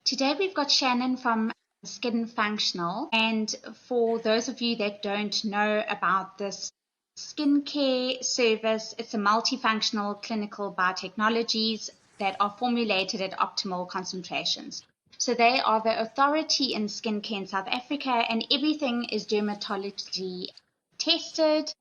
Today we've got Shannon from Skin Functional. And for those of you that don't know about this skincare service, it's a multifunctional clinical biotechnologies that are formulated at optimal concentrations. So they are the authority in skincare in South Africa, and everything is dermatology tested.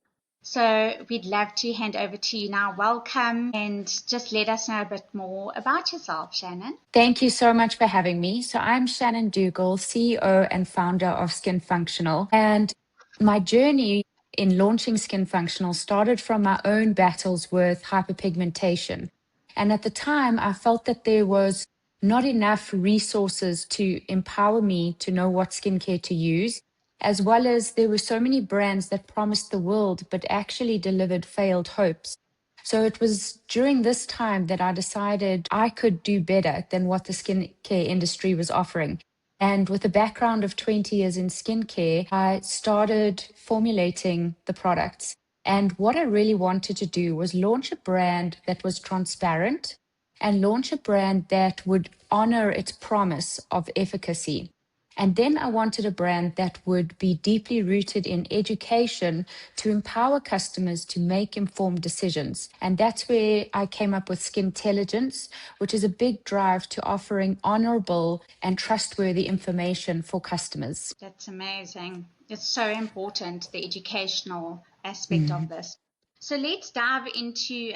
So we'd love to hand over to you now. Welcome, and just let us know a bit more about yourself, Shannon. Thank you so much for having me. So I'm Shannon Dougall, CEO and founder of Skin Functional. And my journey in launching Skin Functional started from my own battles with hyperpigmentation. And at the time, I felt that there was not enough resources to empower me to know what skincare to use, as well as there were so many brands that promised the world but actually delivered failed hopes. So it was during this time that I decided I could do better than what the skincare industry was offering. And with a background of 20 years in skincare, I started formulating the products. And what I really wanted to do was launch a brand that was transparent and launch a brand that would honor its promise of efficacy. And then I wanted a brand that would be deeply rooted in education to empower customers to make informed decisions. And that's where I came up with Skintelligence, which is a big drive to offering honorable and trustworthy information for customers. That's amazing. It's so important, the educational aspect of Mm. this. So let's dive into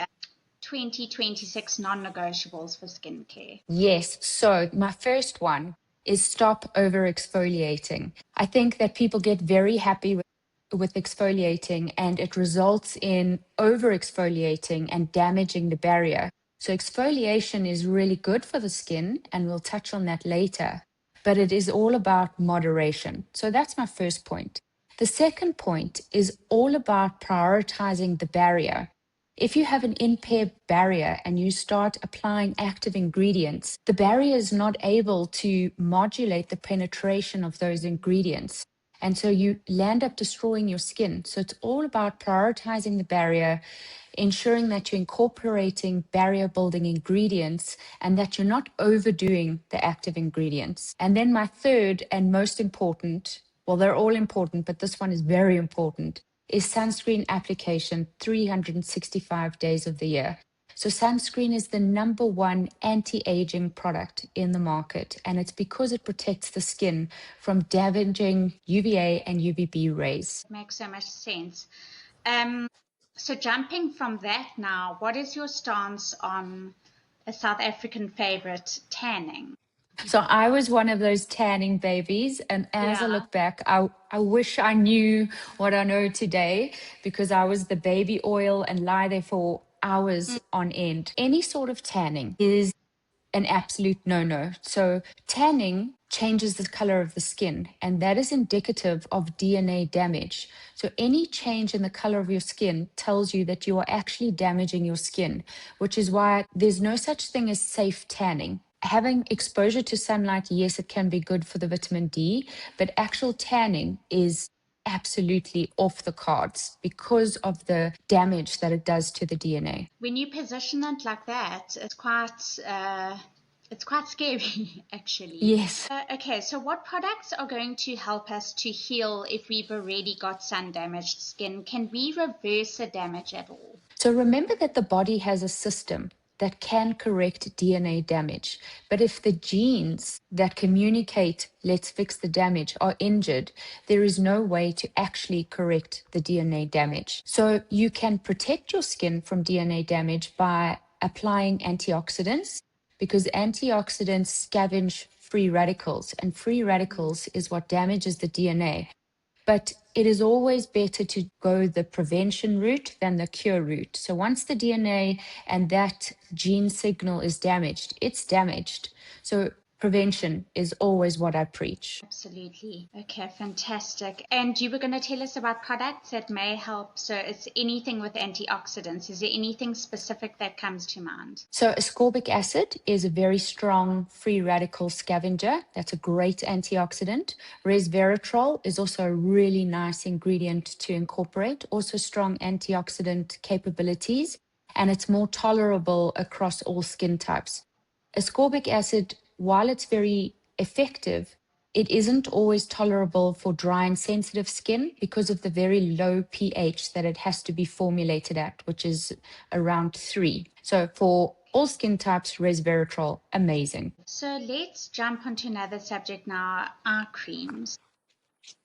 2026 non-negotiables for skincare. Yes. So my first one is stop over exfoliating. I think that people get very happy with exfoliating and it results in over exfoliating and damaging the barrier. So exfoliation is really good for the skin, and we'll touch on that later, but it is all about moderation. So that's my first point. The second point is all about prioritizing the barrier. If you have an impaired barrier and you start applying active ingredients, the barrier is not able to modulate the penetration of those ingredients. And so you land up destroying your skin. So it's all about prioritizing the barrier, ensuring that you're incorporating barrier building ingredients and that you're not overdoing the active ingredients. And then my third and most important, well, they're all important, but this one is very important, is sunscreen application 365 days of the year. So sunscreen is the number one anti-aging product in the market, and it's because it protects the skin from damaging UVA and UVB rays. Makes so much sense. So jumping from that now, what is your stance on a South African favorite, tanning? So I was one of those tanning babies. And as I Yeah. look back, I wish I knew what I know today, because I was the baby oil and lie there for hours on end. Any sort of tanning is an absolute no-no. So tanning changes the color of the skin, and that is indicative of DNA damage. So any change in the color of your skin tells you that you are actually damaging your skin, which is why there's no such thing as safe tanning. Having exposure to sunlight, yes, it can be good for the vitamin D, but actual tanning is absolutely off the cards because of the damage that it does to the DNA. When you position it like that, it's quite scary, actually. Yes. Okay, so what products are going to help us to heal if we've already got sun-damaged skin? Can we reverse the damage at all? So remember that the body has a system that can correct DNA damage. But if the genes that communicate, let's fix the damage, are injured, there is no way to actually correct the DNA damage. So you can protect your skin from DNA damage by applying antioxidants, because antioxidants scavenge free radicals, and free radicals is what damages the DNA. But it is always better to go the prevention route than the cure route. So once the DNA and that gene signal is damaged, it's damaged. So prevention is always what I preach. Absolutely. Okay, fantastic. And you were going to tell us about products that may help. So it's anything with antioxidants. Is there anything specific that comes to mind? So ascorbic acid is a very strong free radical scavenger. That's a great antioxidant. Resveratrol is also a really nice ingredient to incorporate, also strong antioxidant capabilities, and it's more tolerable across all skin types. Ascorbic acid while it's very effective, it isn't always tolerable for dry and sensitive skin because of the very low pH that it has to be formulated at, which is around 3. So for all skin types, resveratrol, amazing. So let's jump onto another subject now, eye creams.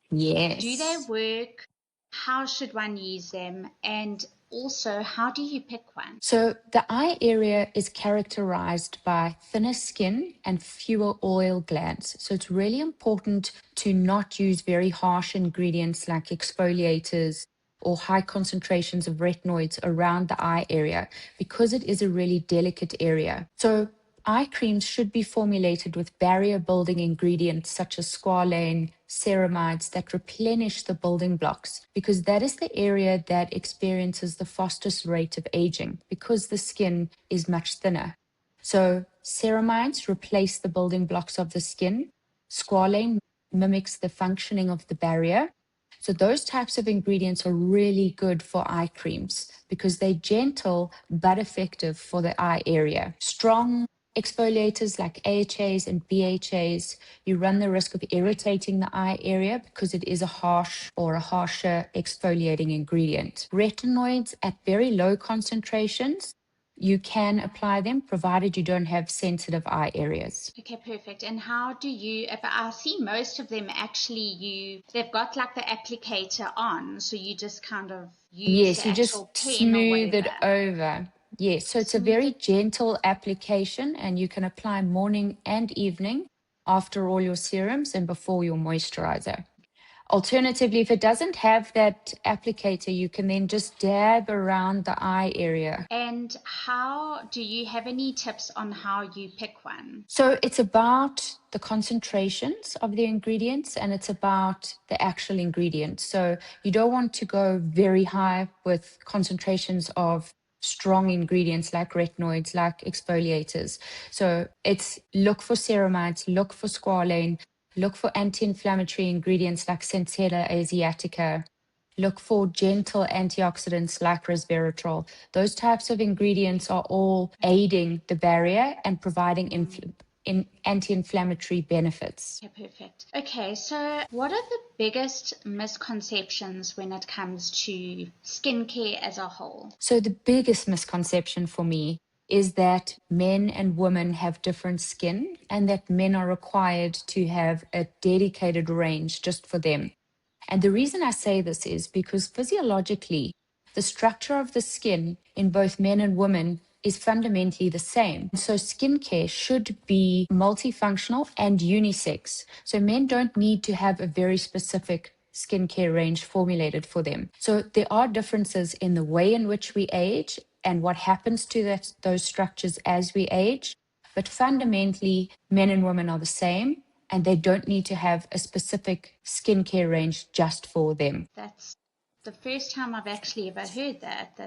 Do they Yes. work? How should one use them? And also, how do you pick one? So the eye area is characterized by thinner skin and fewer oil glands. So it's really important to not use very harsh ingredients like exfoliators or high concentrations of retinoids around the eye area because it is a really delicate area. So eye creams should be formulated with barrier building ingredients such as squalane, ceramides that replenish the building blocks because that is the area that experiences the fastest rate of aging because the skin is much thinner. So ceramides replace the building blocks of the skin. Squalane mimics the functioning of the barrier. So those types of ingredients are really good for eye creams because they're gentle but effective for the eye area. Strong exfoliators like AHAs and BHAs, you run the risk of irritating the eye area because it is a harsh or a harsher exfoliating ingredient. Retinoids at very low concentrations, you can apply them provided you don't have sensitive eye areas. Okay, perfect. And how do you, I see most of them actually, they've got like the applicator on, so you just kind of use Yes, the you actual just pen or smooth whatever. it over. Yes, so it's a Smooth very it. gentle application and you can apply morning and evening after all your serums and before your moisturizer. Alternatively, if it doesn't have that applicator, you can then just dab around the eye area. And how do you have any tips on how you pick one? So it's about the concentrations of the ingredients and it's about the actual ingredients. So you don't want to go very high with concentrations of strong ingredients like retinoids, like exfoliators. So it's look for ceramides, look for squalane, look for anti-inflammatory ingredients like Centella asiatica, look for gentle antioxidants like resveratrol. Those types of ingredients are all aiding the barrier and providing anti-inflammatory benefits. Okay, perfect. Okay, so what are the biggest misconceptions when it comes to skincare as a whole? So the biggest misconception for me is that men and women have different skin and that men are required to have a dedicated range just for them. And the reason I say this is because physiologically, the structure of the skin in both men and women is fundamentally the same. So skincare should be multifunctional and unisex. So men don't need to have a very specific skincare range formulated for them. So there are differences in the way in which we age and what happens to those structures as we age. But fundamentally, men and women are the same and they don't need to have a specific skincare range just for them. That's the first time I've actually ever heard that.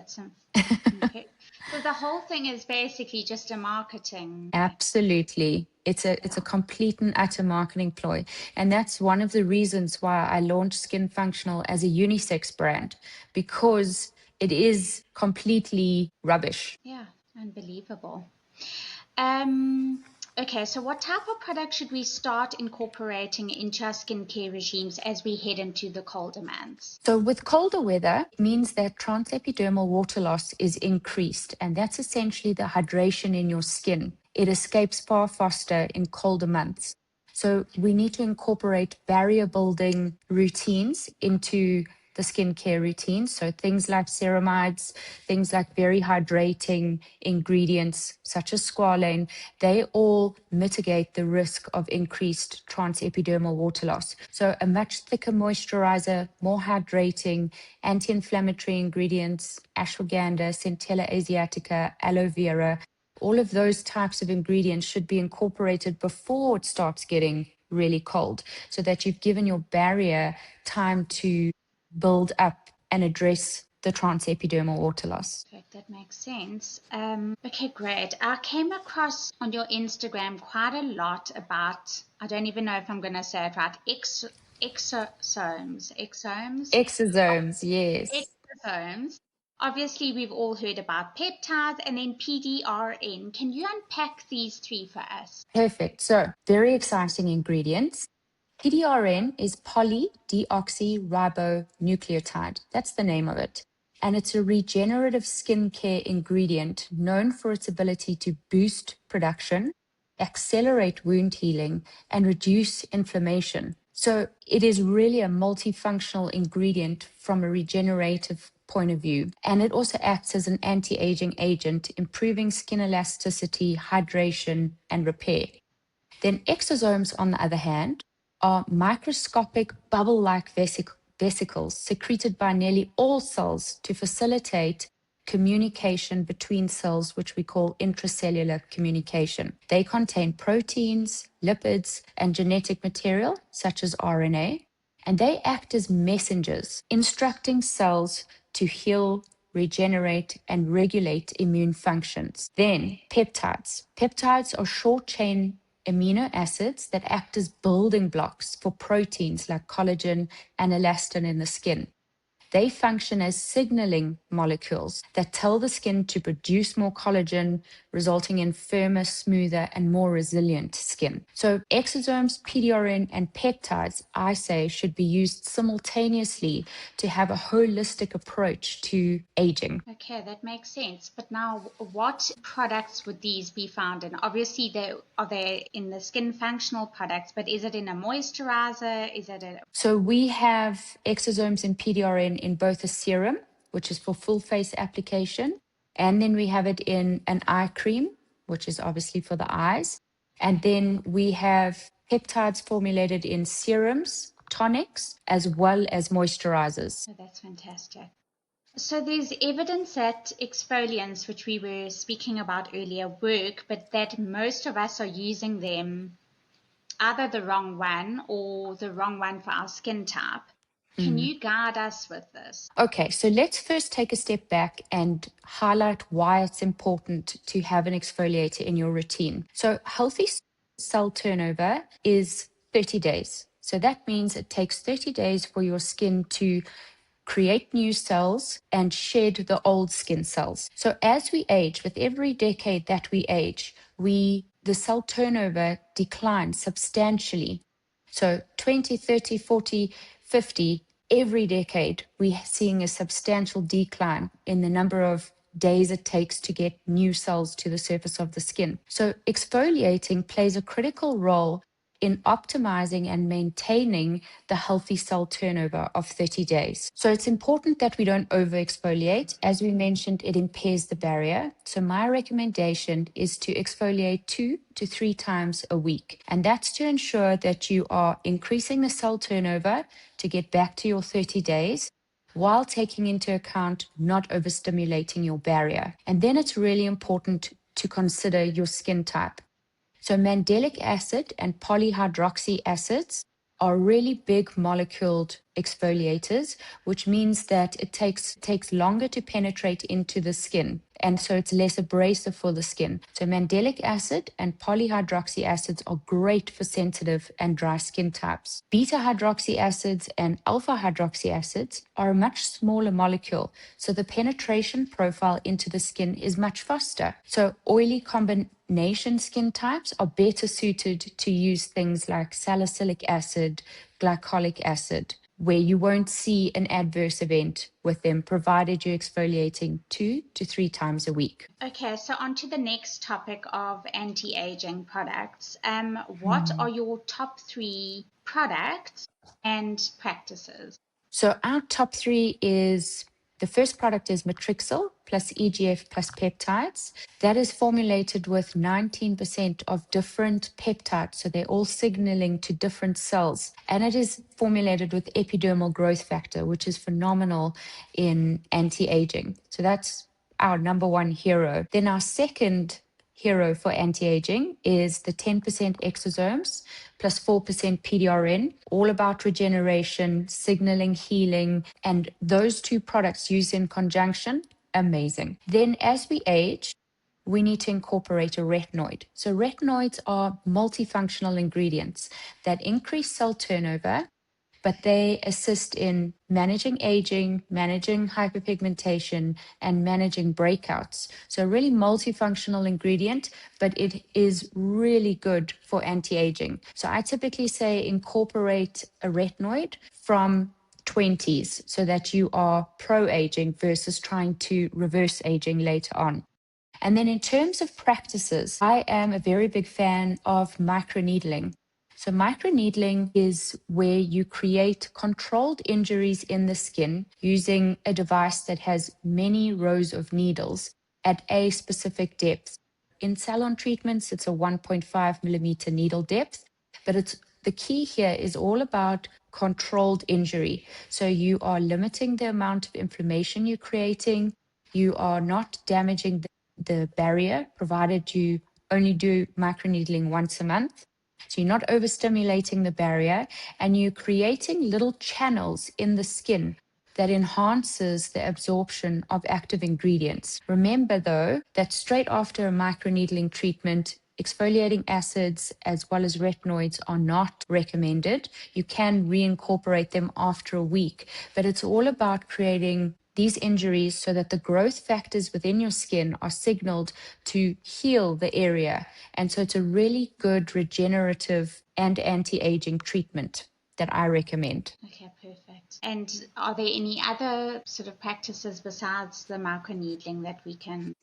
Okay. So the whole thing is basically just a marketing. Absolutely. It's a complete and utter marketing ploy. And that's one of the reasons why I launched Skin Functional as a unisex brand, because it is completely rubbish. Yeah, unbelievable. Okay, so what type of product should we start incorporating into our skincare regimes as we head into the colder months? So with colder weather, it means that transepidermal water loss is increased, and that's essentially the hydration in your skin. It escapes far faster in colder months. So we need to incorporate barrier building routines into the skincare routine. So things like ceramides, things like very hydrating ingredients such as squalane, they all mitigate the risk of increased transepidermal water loss. So a much thicker moisturizer, more hydrating, anti-inflammatory ingredients, ashwagandha, Centella asiatica, aloe vera, all of those types of ingredients should be incorporated before it starts getting really cold so that you've given your barrier time to build up and address the transepidermal water loss. Perfect, that makes sense. Okay, great. I came across on your Instagram quite a lot about, I don't even know if I'm going to say it right, exosomes. Exosomes, yes. Exosomes Obviously, we've all heard about peptides and then PDRN. Can you unpack these three for us? Perfect. So, very exciting ingredients. PDRN is polydeoxyribonucleotide. That's the name of it. And it's a regenerative skincare ingredient known for its ability to boost production, accelerate wound healing, and reduce inflammation. So it is really a multifunctional ingredient from a regenerative point of view. And it also acts as an anti-aging agent, improving skin elasticity, hydration, and repair. Then exosomes, on the other hand, are microscopic bubble-like vesicles secreted by nearly all cells to facilitate communication between cells, which we call intracellular communication. They contain proteins, lipids, and genetic material, such as RNA, and they act as messengers, instructing cells to heal, regenerate, and regulate immune functions. Then, peptides. Peptides are short chain amino acids that act as building blocks for proteins like collagen and elastin in the skin. They function as signaling molecules that tell the skin to produce more collagen, resulting in firmer, smoother, and more resilient skin. So, exosomes, PDRN, and peptides, I say, should be used simultaneously to have a holistic approach to aging. Okay, that makes sense. But now, what products would these be found in? Obviously, are they in the skin functional products, but is it in a moisturizer? Is it a... So we have exosomes and PDRN in both a serum, which is for full face application, and then we have it in an eye cream, which is obviously for the eyes. And then we have peptides formulated in serums, tonics, as well as moisturizers. Oh, that's fantastic. So there's evidence that exfoliants, which we were speaking about earlier, work, but that most of us are using them either the wrong one or the wrong one for our skin type. Can you guide us with this? Okay, so let's first take a step back and highlight why it's important to have an exfoliator in your routine. So, healthy cell turnover is 30 days. So, that means it takes 30 days for your skin to create new cells and shed the old skin cells. So, as we age, with every decade that we age, the cell turnover declines substantially. So 20, 30, 40, 50, every decade, we're seeing a substantial decline in the number of days it takes to get new cells to the surface of the skin. So exfoliating plays a critical role in optimizing and maintaining the healthy cell turnover of 30 days. So it's important that we don't over exfoliate. As we mentioned, it impairs the barrier. So my recommendation is to exfoliate 2 to 3 times a week. And that's to ensure that you are increasing the cell turnover to get back to your 30 days while taking into account not overstimulating your barrier. And then it's really important to consider your skin type. So mandelic acid and polyhydroxy acids are really big moleculed exfoliators, which means that it takes longer to penetrate into the skin. And so it's less abrasive for the skin. So mandelic acid and polyhydroxy acids are great for sensitive and dry skin types. Beta hydroxy acids and alpha hydroxy acids are a much smaller molecule. So the penetration profile into the skin is much faster. So oily combination skin types are better suited to use things like salicylic acid, glycolic acid, where you won't see an adverse event with them, provided you're exfoliating 2 to 3 times a week. Okay, so on to the next topic of anti-aging products. What are your top 3 products and practices? So our top 3 is, the first product is Matrixyl plus EGF plus peptides. That is formulated with 19% of different peptides. So they're all signaling to different cells. And it is formulated with epidermal growth factor, which is phenomenal in anti-aging. So that's our number one hero. Then our second hero for anti-aging is the 10% exosomes plus 4% PDRN, all about regeneration, signaling, healing, and those two products used in conjunction, amazing. Then as we age, we need to incorporate a retinoid. So retinoids are multifunctional ingredients that increase cell turnover, but they assist in managing aging, managing hyperpigmentation, and managing breakouts. So, a really multifunctional ingredient, but it is really good for anti-aging. So, I typically say incorporate a retinoid from 20s so that you are pro-aging versus trying to reverse aging later on. And then in terms of practices, I am a very big fan of microneedling. So, microneedling is where you create controlled injuries in the skin using a device that has many rows of needles at a specific depth. In salon treatments, it's a 1.5 millimeter needle depth, but it's the key here is all about controlled injury. So, you are limiting the amount of inflammation you're creating. You are not damaging the barrier, provided you only do microneedling once a month. So you're not overstimulating the barrier, and you're creating little channels in the skin that enhances the absorption of active ingredients. Remember, though, that straight after a microneedling treatment, exfoliating acids as well as retinoids are not recommended. You can reincorporate them after a week, but it's all about creating these injuries so that the growth factors within your skin are signaled to heal the area. And so it's a really good regenerative and anti-aging treatment that I recommend. Okay, perfect. And are there any other sort of practices besides the microneedling that we can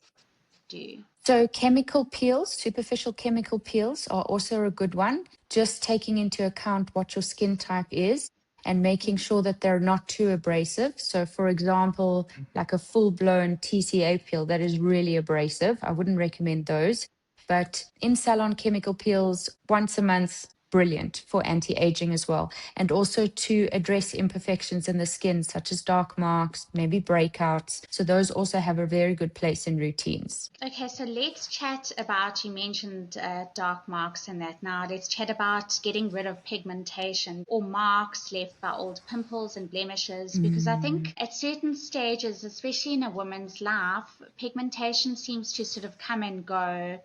do? So chemical peels, superficial chemical peels are also a good one, just taking into account what your skin type is and making sure that they're not too abrasive. So for example, like a full-blown TCA peel that is really abrasive, I wouldn't recommend those. But in salon chemical peels, once a month, brilliant for anti-aging as well. And also to address imperfections in the skin, such as dark marks, maybe breakouts. So those also have a very good place in routines. Okay, so let's chat about, you mentioned dark marks and that now. Let's chat about getting rid of pigmentation or marks left by old pimples and blemishes, because I think at certain stages, especially in a woman's life, pigmentation seems to sort of come and go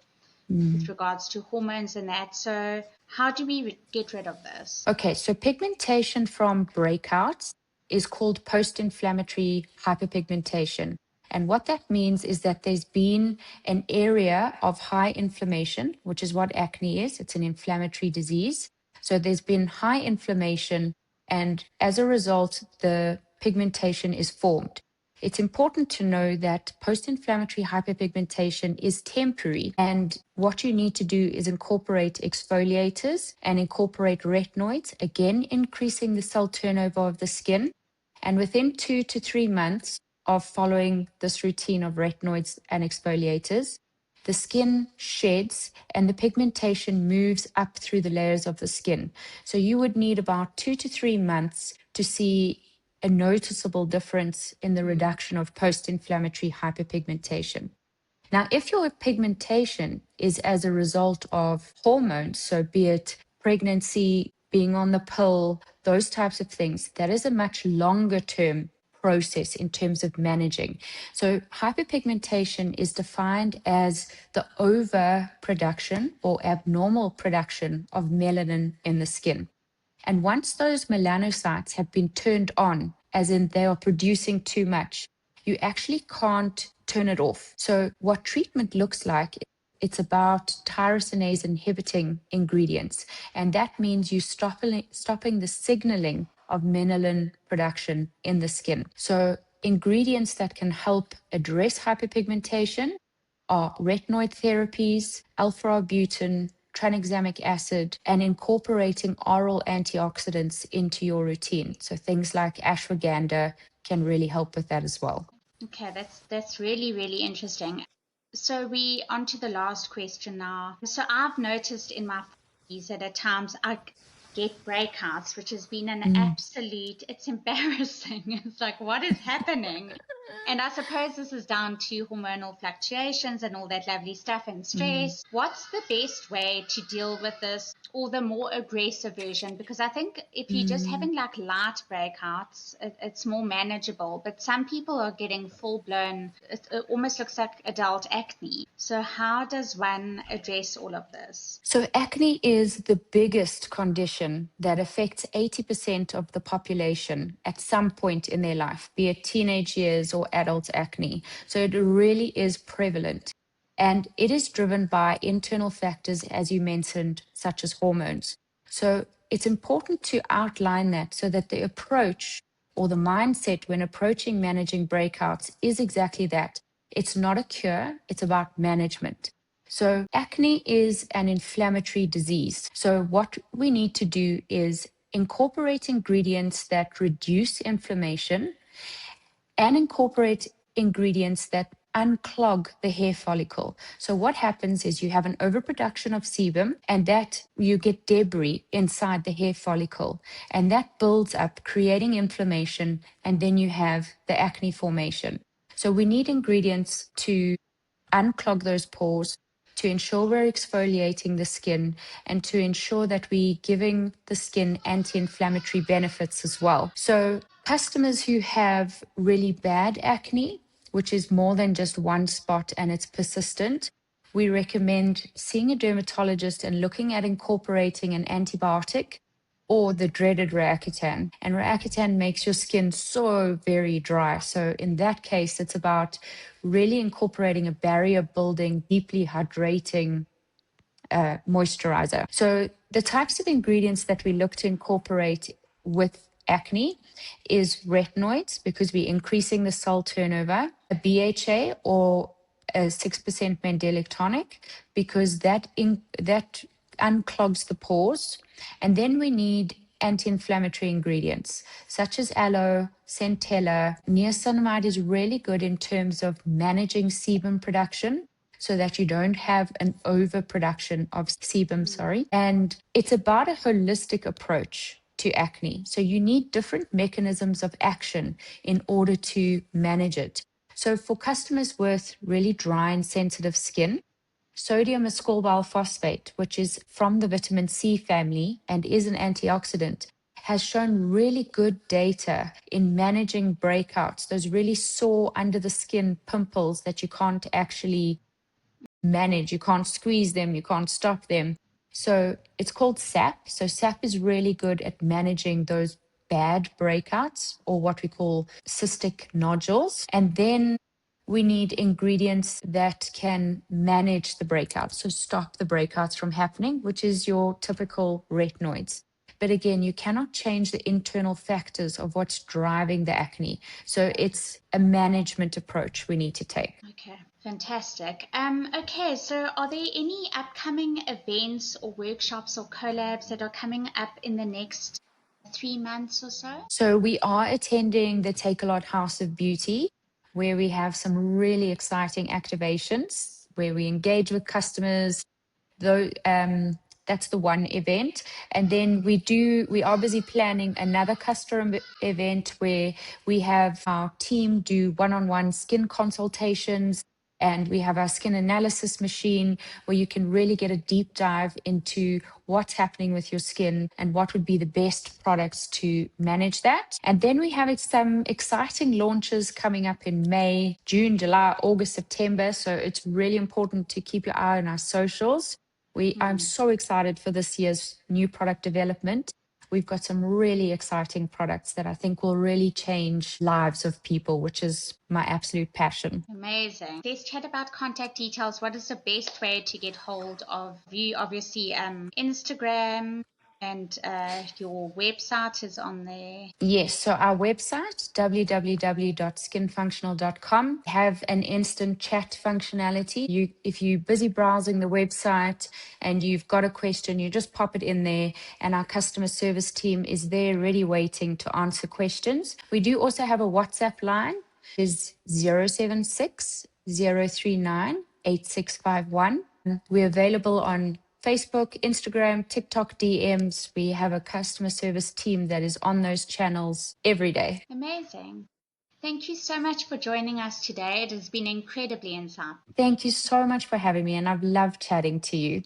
with regards to hormones and that. So how do we get rid of this? Okay, so pigmentation from breakouts is called post-inflammatory hyperpigmentation. And what that means is that there's been an area of high inflammation, which is what acne is. It's an inflammatory disease. So there's been high inflammation, and as a result, the pigmentation is formed. It's important to know that post-inflammatory hyperpigmentation is temporary, and what you need to do is incorporate exfoliators and incorporate retinoids, again increasing the cell turnover of the skin. And within 2 to 3 months of following this routine of retinoids and exfoliators, the skin sheds and the pigmentation moves up through the layers of the skin. So you would need about 2 to 3 months to see a noticeable difference in the reduction of post-inflammatory hyperpigmentation. Now, if your pigmentation is as a result of hormones, so be it pregnancy, being on the pill, those types of things, that is a much longer term process in terms of managing. So hyperpigmentation is defined as the overproduction or abnormal production of melanin in the skin. And once those melanocytes have been turned on, as in they are producing too much, you actually can't turn it off. So what treatment looks like, it's about tyrosinase inhibiting ingredients. And that means you stopping the signaling of melanin production in the skin. So ingredients that can help address hyperpigmentation are retinoid therapies, alpha-arbutin, tranexamic acid, and incorporating oral antioxidants into your routine. So things like ashwagandha can really help with that as well. Okay, that's really, really interesting. So we on to the last question now. So I've noticed in my 40s that at times I get breakouts, which has been an absolute, it's embarrassing. It's like, what is happening? And I suppose this is down to hormonal fluctuations and all that lovely stuff and stress. What's the best way to deal with this, or the more aggressive version? Because I think if you're just having like light breakouts, it's more manageable. But some people are getting full blown, it almost looks like adult acne. So how does one address all of this? So acne is the biggest condition that affects 80% of the population at some point in their life, be it teenage years or adult acne. So it really is prevalent. And it is driven by internal factors, as you mentioned, such as hormones. So it's important to outline that so that the approach or the mindset when approaching managing breakouts is exactly that. It's not a cure, it's about management. So, acne is an inflammatory disease. So, what we need to do is incorporate ingredients that reduce inflammation and incorporate ingredients that unclog the hair follicle. So what happens is you have an overproduction of sebum and that you get debris inside the hair follicle and that builds up, creating inflammation, and then you have the acne formation. So we need ingredients to unclog those pores, to ensure we're exfoliating the skin, and to ensure that we're giving the skin anti-inflammatory benefits as well. So customers who have really bad acne, which is more than just one spot and it's persistent, we recommend seeing a dermatologist and looking at incorporating an antibiotic or the dreaded Roaccutane. And Roaccutane makes your skin so very dry. So in that case, it's about really incorporating a barrier building, deeply hydrating moisturizer. So the types of ingredients that we look to incorporate with acne is retinoids, because we're increasing the cell turnover, a BHA or a 6% mandelic tonic, because that unclogs the pores. And then we need anti-inflammatory ingredients such as aloe, centella. Niacinamide is really good in terms of managing sebum production so that you don't have an overproduction of sebum, And it's about a holistic approach to acne. So you need different mechanisms of action in order to manage it. So for customers with really dry and sensitive skin, sodium ascorbate phosphate, which is from the vitamin C family and is an antioxidant, has shown really good data in managing breakouts, those really sore under the skin pimples that you can't actually manage. You can't squeeze them, you can't stop them. So it's called SAP. So SAP is really good at managing those bad breakouts, or what we call cystic nodules. And then we need ingredients that can manage the breakouts, so stop the breakouts from happening, which is your typical retinoids. But again, you cannot change the internal factors of what's driving the acne. So it's a management approach we need to take. Okay, fantastic. Okay, so are there any upcoming events or workshops or collabs that are coming up in the next 3 months or so? So we are attending the Take a Lot House of Beauty, where we have some really exciting activations where we engage with customers. Though that's the one event. And then we are busy planning another customer event where we have our team do one-on-one skin consultations, and we have our skin analysis machine where you can really get a deep dive into what's happening with your skin and what would be the best products to manage that. And then we have some exciting launches coming up in May, June, July, August, September. So it's really important to keep your eye on our socials. I'm so excited for this year's new product development. We've got some really exciting products that I think will really change lives of people, which is my absolute passion. Amazing. Let's chat about contact details. What is the best way to get hold of you? Obviously, Instagram, and your website is on there. Yes, so our website, www.skinfunctional.com, have an instant chat functionality. If you're busy browsing the website and you've got a question, you just pop it in there, and our customer service team is there ready waiting to answer questions. We do also have a WhatsApp line, is 076 039 8651. We're available on Facebook, Instagram, TikTok DMs. We have a customer service team that is on those channels every day. Amazing. Thank you so much for joining us today. It has been incredibly insightful. Thank you so much for having me, and I've loved chatting to you.